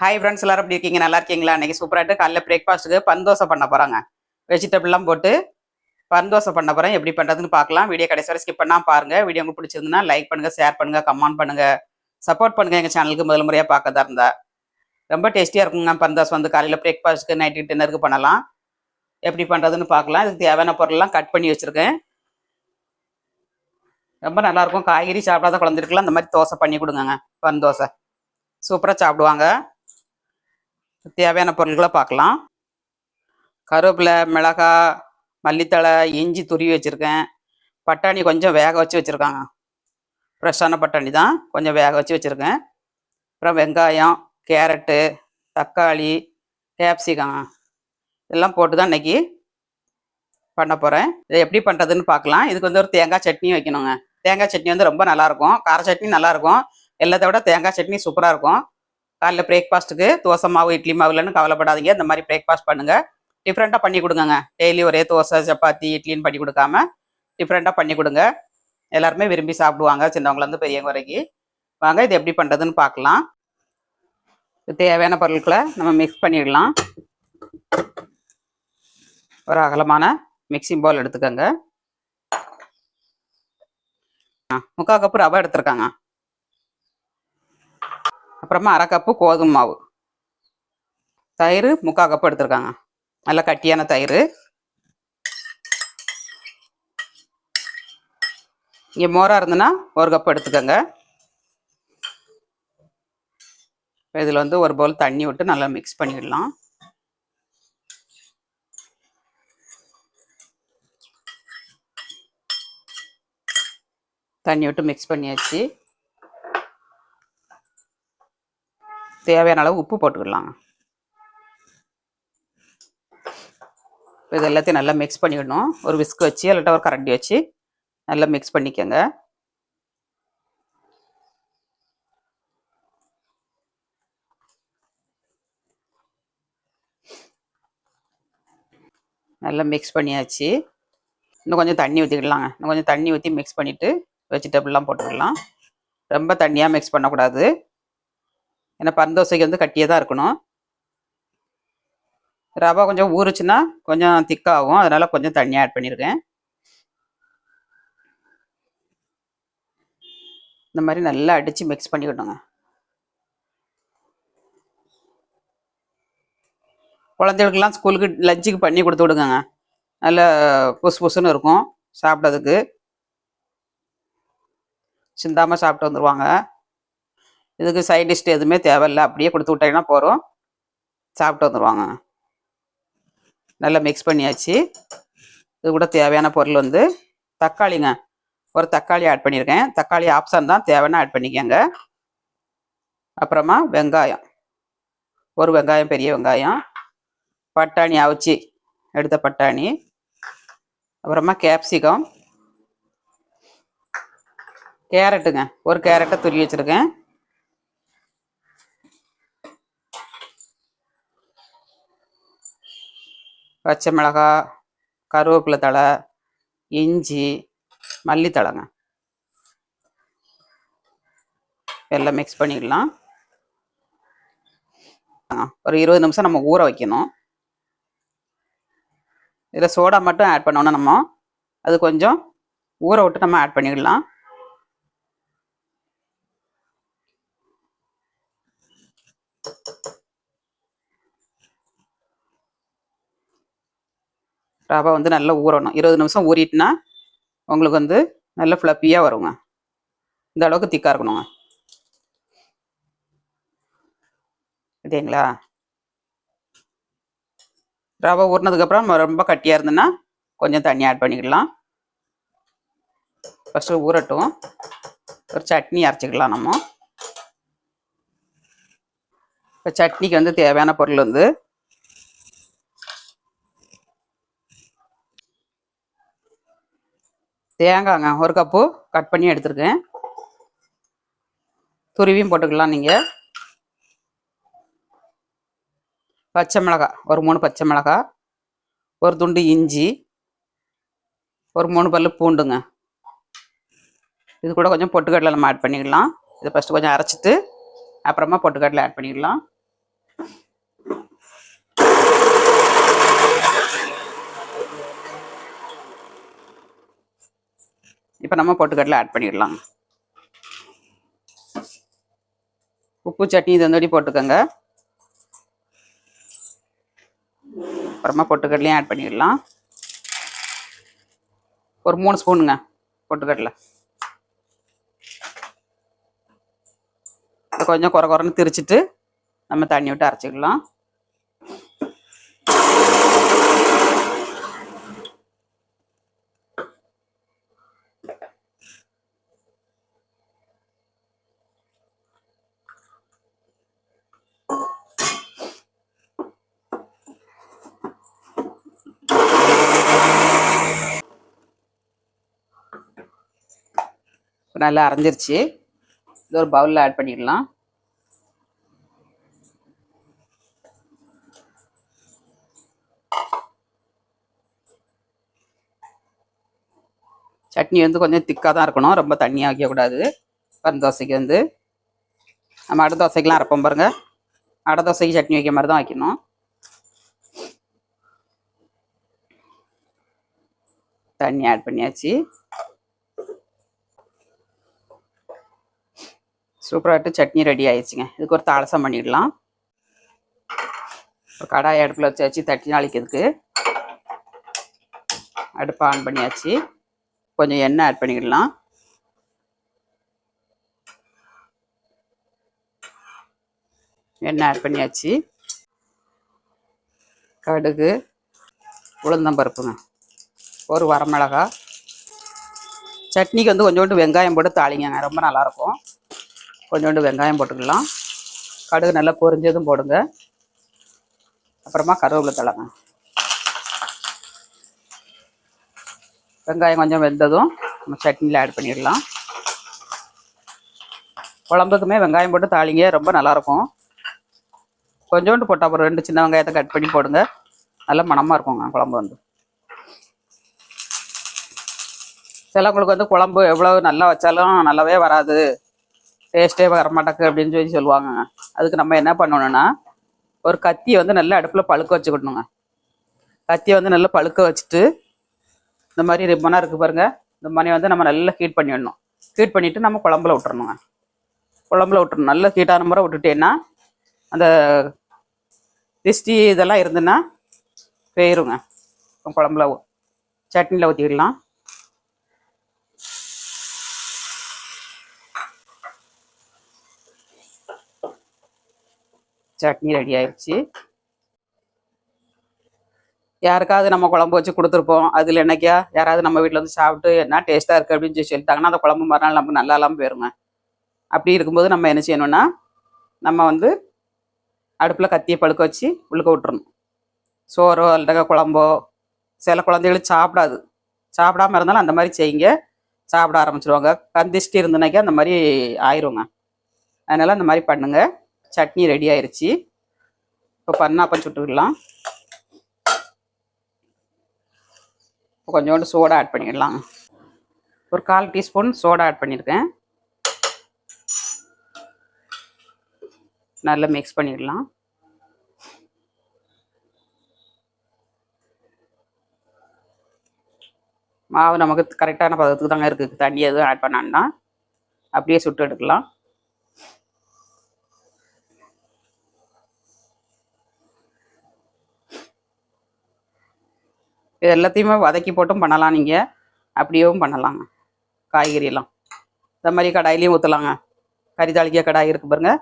Hi friends, எல்லாரும் எப்படி இருக்கீங்க? நல்லா இருக்கீங்களா? அன்றைக்கி சூப்பராகிட்டு காலைல பிரேக்ஃபாஸ்ட்டுக்கு பந்தோசை பண்ண போகிறாங்க. வெஜிடபிள்லாம் போட்டு பந்தோசை பண்ண போகிறேன். எப்படி பண்ணுறதுன்னு பார்க்கலாம். வீடியோ கடைசி வரை ஸ்கிப் பண்ணால் பாருங்கள். வீடியோ உங்களுக்கு பிடிச்சிருந்துன்னா லைக் பண்ணுங்கள், ஷேர் பண்ணுங்கள், கமெண்ட் பண்ணுங்கள், சப்போர்ட் பண்ணுங்கள். எங்கள் சேனலுக்கு முதல் முறையாக பார்க்கறதா இருந்தால் ரொம்ப டேஸ்டியாக இருக்குங்க. பந்தோசை வந்து காலையில் பிரேக்ஃபாஸ்ட்டுக்கு, நைட்டு டின்னருக்கு பண்ணலாம். எப்படி பண்ணுறதுன்னு பார்க்கலாம். இதுக்கு தேவையான பொருள்லாம் கட் பண்ணி வச்சுருக்கேன். ரொம்ப நல்லாயிருக்கும். காய்கறி சாப்பிடாத குழந்தைருக்குலாம் அந்த மாதிரி தோசை பண்ணி கொடுங்க. பந்தோசை சூப்பராக சாப்பிடுவாங்க. தேவையான பொருட்களை பார்க்கலாம். கருவேப்பிலை, மிளகாய், மல்லித்தழை, இஞ்சி துருவி வச்சுருக்கேன். பட்டாணி கொஞ்சம் வேக வச்சு வச்சுருக்காங்க. ஃப்ரெஷ்ஷான பட்டாணி தான், கொஞ்சம் வேக வச்சு வச்சுருக்கேன். அப்புறம் வெங்காயம், கேரட்டு, தக்காளி, கேப்சிகம் இதெல்லாம் போட்டு தான் இன்றைக்கி பண்ண போகிறேன். இதை எப்படி பண்ணுறதுன்னு பார்க்கலாம். இதுக்கு வந்து ஒரு தேங்காய் சட்னி வைக்கணுங்க. தேங்காய் சட்னி வந்து ரொம்ப நல்லாயிருக்கும். கார சட்னி நல்லாயிருக்கும். எல்லாத்த விட தேங்காய் சட்னி சூப்பராக இருக்கும். காலையில் பிரேக்ஃபாஸ்ட்டுக்கு தோசை மாவு, இட்லி மாவு இல்லைன்னு கவலைப்படாதீங்க. இந்த மாதிரி பிரேக்ஃபாஸ்ட் பண்ணுங்கள். டிஃப்ரெண்ட்டாக பண்ணி கொடுங்க. டெய்லி ஒரே தோசை, சப்பாத்தி, இட்லின்னு பண்ணி கொடுக்காம டிஃப்ரெண்ட்டாக பண்ணி கொடுங்க. எல்லாருமே விரும்பி சாப்பிடுவாங்க, சின்னவங்கலேருந்து பெரியவங்க வரைக்கும். வாங்க இது எப்படி பண்ணுறதுன்னு பார்க்கலாம். தேவையான பொருட்களை நம்ம மிக்ஸ் பண்ணிடலாம். ஒரு அகலமான மிக்சிங் பவுல் எடுத்துக்கோங்க. 3/4 கப்பு ரவை எடுத்துருக்காங்க. அப்புறமா 1/2 கப்பு கோதுமை மாவு, தயிர் 3/4 கப்பு எடுத்துருக்காங்க. நல்லா கட்டியான தயிர். இங்கே மோராக இருந்துன்னா 1 கப்பு எடுத்துக்கோங்க. இதில் வந்து ஒரு பவுல் தண்ணி விட்டு நல்லா மிக்ஸ் பண்ணிடலாம். தண்ணி விட்டு மிக்ஸ் பண்ணியாச்சு. தேவையான அளவு உப்பு போட்டுக்கிடலாங்க. இது எல்லாத்தையும் நல்லா மிக்ஸ் பண்ணிடணும். ஒரு விஸ்க் வச்சு இல்லாட்டா ஒரு கரண்டி வச்சு நல்லா மிக்ஸ் பண்ணிக்கோங்க. நல்லா மிக்ஸ் பண்ணியாச்சு. இன்னும் கொஞ்சம் தண்ணி ஊற்றிக்கிடலாங்க. இன்னும் கொஞ்சம் தண்ணி ஊற்றி மிக்ஸ் பண்ணிவிட்டு வெஜிடபிள்லாம் போட்டுக்கலாம். ரொம்ப தண்ணியாக மிக்ஸ் பண்ணக்கூடாது. ஏன்னா பந்தோசைக்கு வந்து கட்டியே தான் இருக்கணும். ரவை கொஞ்சம் ஊறுச்சுன்னா கொஞ்சம் திக்காகும். அதனால் கொஞ்சம் தண்ணி ஆட் பண்ணியிருக்கேன். இந்த மாதிரி நல்லா அடித்து மிக்ஸ் பண்ணிக்கிட்டோங்க. குழந்தைகளுக்கெல்லாம் ஸ்கூலுக்கு லஞ்சுக்கு பண்ணி கொடுத்து விடுங்க. நல்லா புசு புசுன்னு இருக்கும் சாப்பிட்றதுக்கு. சிந்தாமல் சாப்பிட்டு வந்துடுவாங்க. இதுக்கு சைட் டிஷ் எதுவுமே தேவையில்லை. அப்படியே கொடுத்து விட்டீங்கன்னா போகிறோம், சாப்பிட்டு வந்துடுவாங்க. நல்லா மிக்ஸ் பண்ணியாச்சு. இது கூட தேவையான பொருள் வந்து தக்காளிங்க. ஒரு தக்காளி ஆட் பண்ணியிருக்கேன். தக்காளி ஆப்ஷன் தான், தேவைன்னா ஆட் பண்ணிக்கோங்க. அப்புறமா வெங்காயம், ஒரு வெங்காயம், பெரிய வெங்காயம். பட்டாணி அவிச்சி எடுத்த பட்டாணி. அப்புறமா கேப்சிகம், கேரட்டுங்க. ஒரு கேரட்டை துருவி வச்சுருக்கேன். பச்சை மிளகாய், கருவேப்பிலை தழை, இஞ்சி, மல்லித்தழைங்க. எல்லாம் மிக்ஸ் பண்ணிடலாம். ஒரு 20 நிமிஷம் நம்ம ஊற வைக்கணும். இதில் சோடா மட்டும் ஆட் பண்ணோன்னா நம்ம அது கொஞ்சம் ஊற விட்டு நம்ம ஆட் பண்ணிடலாம். ரவை வந்து நல்லா ஊறணும். 20 நிமிஷம் ஊறிட்டுனா உங்களுக்கு வந்து நல்ல ஃப்ளப்பியாக வருங்க. இந்த அளவுக்கு திக்காக இருக்கணுங்க. சரிங்களா? ரவை ஊறினதுக்கப்புறம் ரொம்ப கட்டியாக இருந்ததுன்னா கொஞ்சம் தண்ணி ஆட் பண்ணிக்கலாம். ஃபஸ்ட்டு ஊறட்டும். ஒரு சட்னி அரைச்சிக்கலாம் நம்ம. இப்போ சட்னிக்கு வந்து தேவையான பொருள் வந்து தேங்காய்ங்க. 1 கப்பு கட் பண்ணி எடுத்துருக்கேன். துருவியும் போட்டுக்கலாம் நீங்கள். பச்சை மிளகாய், ஒரு 3 பச்சை மிளகாய், ஒரு துண்டு இஞ்சி, ஒரு 3 பல்லு பூண்டுங்க. இது கூட கொஞ்சம் பொட்டுக்கடலை நம்ம ஆட் பண்ணிக்கலாம். இதை ஃபஸ்ட்டு கொஞ்சம் அரைச்சிட்டு அப்புறமா பொட்டுக்கடலை ஆட் பண்ணிக்கலாம். இப்போ நம்ம பொட்டுக்கடலை ஆட் பண்ணிடலாம். உப்பு சட்னி தந்தோடி போட்டுக்கோங்க. அப்புறமா பொட்டுக்கடலையும் ஆட் பண்ணிடலாம். ஒரு 3 ஸ்பூனுங்க பொட்டுக்கடலை. கொஞ்சம் குறைன்னு திரிச்சிட்டு நம்ம தண்ணி விட்டு அரைச்சிக்கலாம். நல்லா அரைஞ்சிருச்சு. இது ஒரு பவுலில் ஆட் பண்ணிடலாம். சட்னி வந்து கொஞ்சம் திக்காக தான் இருக்கணும், ரொம்ப தண்ணியாக வைக்கக்கூடாது. பருப்பு தோசைக்கு வந்து நம்ம அடை தோசைக்கெலாம் அரைப்போம் பாருங்க, அடை தோசைக்கு சட்னி வைக்க மாதிரி தான் வைக்கணும். தண்ணி ஆட் பண்ணியாச்சு. சூப்பராகிட்டு சட்னி ரெடி ஆயிடுச்சுங்க. இதுக்கு ஒரு தாளசம் பண்ணிடலாம். ஒரு கடாய் அடுப்பில் வச்சாச்சு தட்டி நாளைக்கிறதுக்கு. அடுப்பை ஆன் பண்ணியாச்சு. கொஞ்சம் எண்ணெய் ஆட் பண்ணிடலாம். எண்ணெய் ஆட் பண்ணியாச்சு. கடுகு, உளுந்தம்பருப்புங்க, ஒரு வரமிளகா. சட்னிக்கு வந்து கொஞ்சோண்டு வெங்காயம் போட்டு தாளிங்க, ரொம்ப நல்லாயிருக்கும். கொஞ்சோண்டு வெங்காயம் போட்டுக்கலாம். கடுகு நல்லா பொரிஞ்சதும் போடுங்க. அப்புறமா கருவேப்பிலை தழைங்க. வெங்காயம் கொஞ்சம் வெந்ததும் நம்ம சட்னியில் ஆட் பண்ணிடலாம். குழம்புக்குமே வெங்காயம் போட்டு தாளிங்க, ரொம்ப நல்லாயிருக்கும். கொஞ்சோண்டு போட்டால் அப்புறம் 2 சின்ன வெங்காயத்தை கட் பண்ணி போடுங்க, நல்லா மணமாக இருக்குங்க குழம்பு வந்து. சிலவங்களுக்கு வந்து குழம்பு எவ்வளோ நல்லா வச்சாலும் நல்லாவே வராது, டேஸ்ட்டே வரமாட்டேக்கு அப்படின்னு சொல்லி சொல்லுவாங்க. அதுக்கு நம்ம என்ன பண்ணணும்னா, ஒரு கத்தியை வந்து நல்லா அடுப்பில் பழுக்க வச்சுக்கணுங்க. கத்தியை வந்து நல்லா பழுக்க வச்சுட்டு இந்த மாதிரி ரிப்பனாக இருக்குது பாருங்கள், இந்த மாதிரி வந்து நம்ம நல்லா ஹீட் பண்ணிடணும். ஹீட் பண்ணிவிட்டு நம்ம குழம்புல விட்டுறணுங்க. குழம்புல விட்டுறணும். நல்லா ஹீட்டான முறை விட்டுட்டேன்னா அந்த திஷ்டி இதெல்லாம் இருந்துன்னா போயிருங்க. குழம்புல சட்னியில் ஊற்றிடலாம். சட்னி ரெடி ஆயிடுச்சு. யாருக்காவது நம்ம குழம்பு வச்சு கொடுத்துருப்போம், அதில் என்னைக்கா யாராவது நம்ம வீட்டில் வந்து சாப்பிட்டு என்ன டேஸ்ட்டாக இருக்குது அப்படின்னு சொல்லி சொல்லிட்டாங்கன்னா அந்த குழம்பு மறுநாள் நமக்கு நல்லா இல்லாமல் போயிருங்க. அப்படி இருக்கும்போது நம்ம என்ன செய்யணும்னா, நம்ம வந்து அடுப்பில் கத்தியை பழுக்க வச்சு உழுக்க விட்டுறணும். சோறோ அல்லது குழம்போ, சில குழந்தைகளும் சாப்பிடாம இருந்தாலும் அந்த மாதிரி செய்யுங்க, சாப்பிட ஆரம்பிச்சிருவாங்க. கந்திஷ்டி இருந்துனாக்கா அந்த மாதிரி ஆயிடுங்க. அதனால் அந்த மாதிரி பண்ணுங்கள். சட்னி ரெடி ஆயிடுச்சு. இப்போ பன்னாப்பம் சுட்டுக்கலாம். இப்போ கொஞ்சோண்டு சோடா ஆட் பண்ணிடலாம். ஒரு 1/4 டீஸ்பூன் சோடா ஆட் பண்ணியிருக்கேன். நல்லா மிக்ஸ் பண்ணிடலாம். மாவு நமக்கு கரெக்டான பதத்துக்கு தாங்க இருக்குது, தண்ணி எதுவும் ஆட் பண்ணான்னா அப்படியே சுட்டு எடுக்கலாம். இது எல்லாத்தையுமே வதக்கி போட்டும் பண்ணலாம், நீங்கள் அப்படியேவும் பண்ணலாங்க. காய்கறியெல்லாம் இந்த மாதிரி கடாயிலையும் ஊற்றலாங்க. கறி தாளிக்க கடாய் இருக்குது பாருங்க,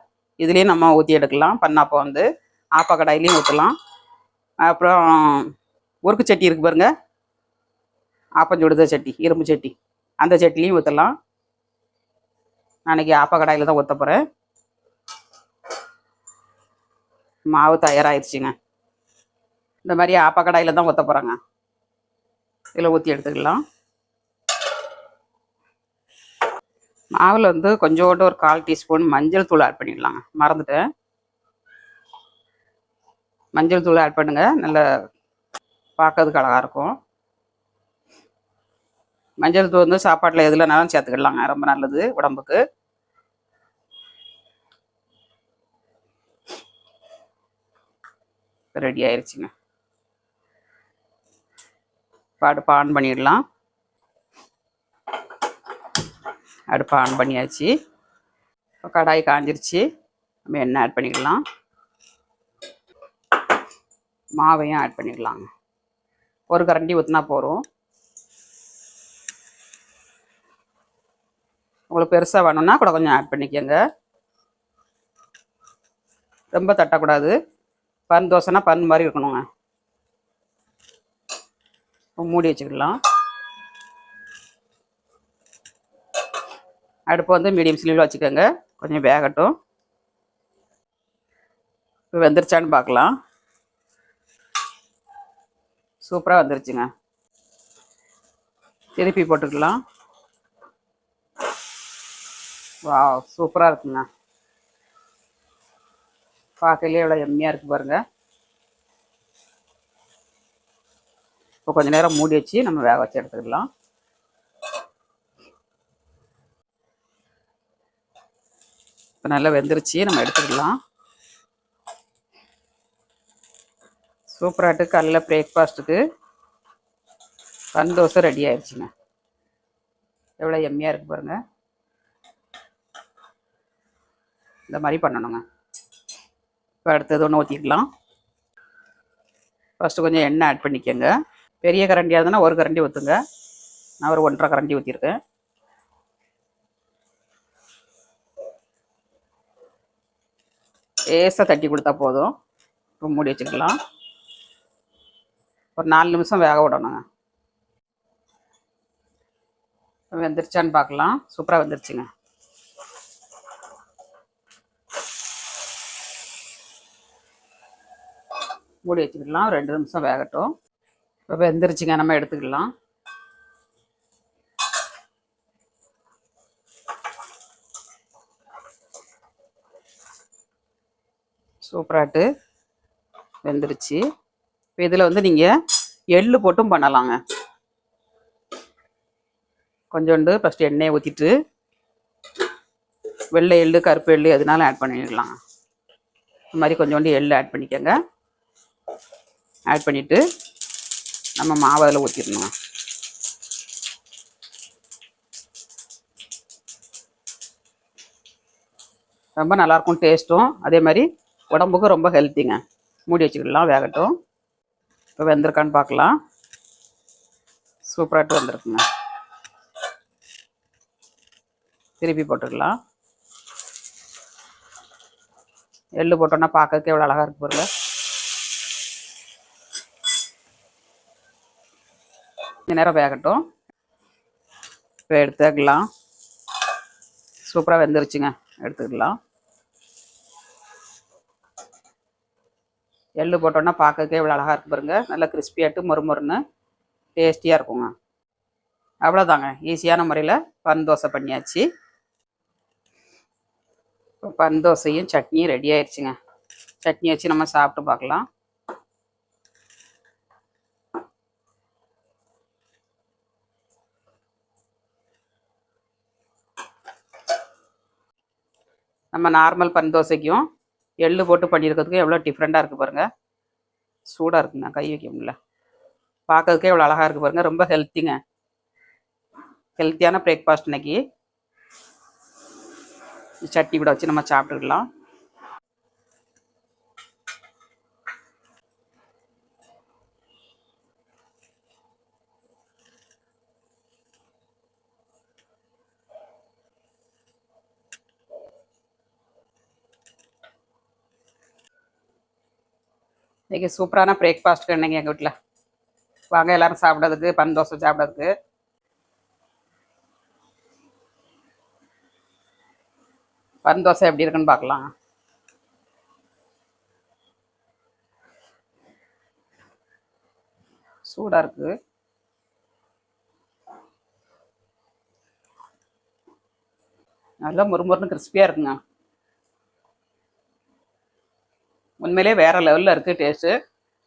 இதுலேயும் நம்ம ஊற்றி எடுக்கலாம். பன்னாப்போ வந்து ஆப்பா கடாயிலையும் ஊற்றலாம். அப்புறம் உருக்கு சட்டி இருக்குது பாருங்க, ஆப்பஞ்சுடுத சட்டி, இரும்பு சட்டி, அந்த சட்டிலையும் ஊற்றலாம். நாளைக்கு ஆப்பா கடாயில் தான் ஊற்ற போகிறேன். மாவு தயாராகிடுச்சுங்க. இந்த மாதிரி ஆப்பா கடாயில் தான் ஊற்ற போகிறேங்க. இதில் ஊற்றி எடுத்துக்கலாம். மாவில் வந்து கொஞ்சோண்டு ஒரு 1/4 டீஸ்பூன் மஞ்சள் தூள் ஆட் பண்ணிடலாங்க, மறந்துட்டேன். மஞ்சள் தூள் ஆட் பண்ணுங்க, நல்லா பார்க்கறதுக்கு அழகாக இருக்கும். மஞ்சள் தூள் வந்து சாப்பாட்டில் எதுலனாலும் சேர்த்துக்கிடலாங்க, ரொம்ப நல்லது உடம்புக்கு. ரெடி ஆயிடுச்சுங்க. இப்போ அடுப்பை ஆன் பண்ணிடலாம். அடுப்பை ஆன் பண்ணியாச்சு. இப்போ கடாய் காஞ்சிருச்சு. நம்ம எண்ணெய் ஆட் பண்ணிக்கலாம். மாவையும் ஆட் பண்ணிக்கலாங்க. ஒரு கரண்டி ஊற்றினா போதும். உங்களுக்கு பெருசாக வேணும்னா கூட கொஞ்சம் ஆட் பண்ணிக்கோங்க. ரொம்ப தட்டக்கூடாது. பன் தோசைனா பன் மாதிரி இருக்கணுங்க. மூடி வச்சுக்கலாம். அடுப்பு வந்து மீடியம் ஸ்லீவில் வச்சுக்கோங்க. கொஞ்சம் வேகட்டும். இப்போ வெந்துருச்சான்னு பார்க்கலாம். சூப்பராக வந்துருச்சுங்க. திருப்பி போட்டுக்கலாம். வா, சூப்பராக இருக்குங்க. பார்க்கலையே எவ்வளோ எம்மியாக இருக்குது பாருங்கள். இப்போ கொஞ்சம் நேரம் மூடி வச்சு நம்ம வேக வச்சு எடுத்துக்கலாம். இப்போ நல்லா வெந்துருச்சு. நம்ம எடுத்துக்கலாம். சூப்பராகிட்டு காலையில் பிரேக்ஃபாஸ்ட்டுக்கு பன் தோசை ரெடி ஆயிடுச்சுங்க. எவ்வளோ எம்மியாக இருக்குது பாருங்கள். இந்த மாதிரி பண்ணணுங்க. இப்போ அடுத்தது ஒன்று ஊற்றிக்கலாம். ஃபஸ்ட்டு கொஞ்சம் எண்ணெய் ஆட் பண்ணிக்கோங்க. பெரிய கரண்டியாக இருந்ததுன்னா ஒரு கரண்டி ஊற்றுங்க. நான் ஒரு 1.5 கரண்டி ஊற்றிருக்கேன். லேசாக தட்டி கொடுத்தா போதும். இப்போ மூடி வச்சுக்கலாம். ஒரு 4 நிமிஷம் வேக விடணுங்க. வெந்துருச்சான்னு பார்க்கலாம். சூப்பராக வெந்துருச்சுங்க. மூடி வச்சுக்கலாம். 2 நிமிஷம் வேகட்டும். இப்போ வெந்துருச்சுங்க. நம்ம எடுத்துக்கலாம். சூப்பராகிட்டு வெந்துருச்சு. இப்போ இதில் வந்து நீங்கள் எள்ளு போட்டும் பண்ணலாங்க. கொஞ்சோண்டு ஃபஸ்ட்டு எண்ணெயை ஊற்றிட்டு வெள்ளை எள்ளு கருப்பு எள்ளு எதுனாலும் ஆட் பண்ணிடலாம். இந்த மாதிரி கொஞ்சோண்டு எள்ளு ஆட் பண்ணிக்கோங்க. ஆட் பண்ணிவிட்டு நம்ம மாவு அதில் ஊற்றிடணும். ரொம்ப நல்லாயிருக்கும் டேஸ்ட்டும். அதே மாதிரி உடம்புக்கும் ரொம்ப ஹெல்த்திங்க. மூடி வச்சுக்கிடலாம். வேகட்டும். இப்போ வெந்திருக்கான்னு பார்க்கலாம். சூப்பராகிட்டு வந்திருக்குங்க. திருப்பி போட்டுக்கலாம். எள்ளு போட்டோன்னா பார்க்கறதுக்கு எவ்வளோ அழகாக இருக்கு பாருங்க. கொஞ்ச நேரம் வேகட்டும். இப்போ எடுத்துக்கலாம். சூப்பராக வெந்துருச்சுங்க. எடுத்துக்கலாம். எள்ளு போட்டோன்னா பார்க்கறதுக்கே இவ்வளோ அழகாக இருக்கு பாருங்க. நல்லா கிறிஸ்பியாட்டு மொறுமொறுன்னு டேஸ்டியாக இருக்குங்க. அவ்வளோதாங்க. ஈஸியான முறையில் பன் தோசை பண்ணியாச்சு. இப்போ பன் தோசையும் சட்னியும் ரெடி ஆயிடுச்சுங்க. சட்னி வச்சு நம்ம சாப்பிட்டு பார்க்கலாம். நம்ம நார்மல் பன் தோசைக்கும் எள்ளு போட்டு பண்ணியிருக்கிறதுக்கும் எவ்வளோ டிஃப்ரெண்ட்டாக இருக்குது பாருங்கள். சூடாக இருக்குங்க. கை வைக்க முடியல. பார்க்கறதுக்கே எவ்வளோ அழகாக இருக்குது பாருங்கள். ரொம்ப ஹெல்த்திங்க. ஹெல்த்தியான பிரேக்ஃபாஸ்ட் இன்னைக்கு. சட்னி கூட வச்சு நம்ம சாப்பிட்டுக்கலாம். இன்றைக்கி சூப்பரான பிரேக்ஃபாஸ்ட்டுக்கு இன்னைக்கு எங்கள் வீட்டில். வாங்க எல்லோரும் சாப்பிட்றதுக்கு பன் தோசை சாப்பிட்றதுக்கு. பன் தோசை எப்படி இருக்குன்னு பார்க்கலாம். சூடாக இருக்குது. நல்லா முறுமுறுன்னு கிறிஸ்பியாக இருக்குங்க. உண்மையிலே வேறு லெவலில் இருக்குது டேஸ்ட்டு.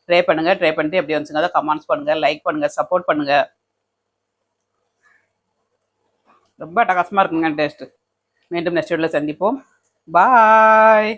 ட்ரை பண்ணுங்கள். ட்ரை பண்ணிட்டு எப்படி வந்துச்சுங்க அதை கமெண்ட்ஸ் பண்ணுங்கள், லைக் பண்ணுங்கள், சப்போர்ட் பண்ணுங்கள். ரொம்ப அட்டகாசமாக இருக்குங்க டேஸ்ட்டு. மீண்டும் நெக்ஸ்ட் வீடியோவில் சந்திப்போம். பாய்.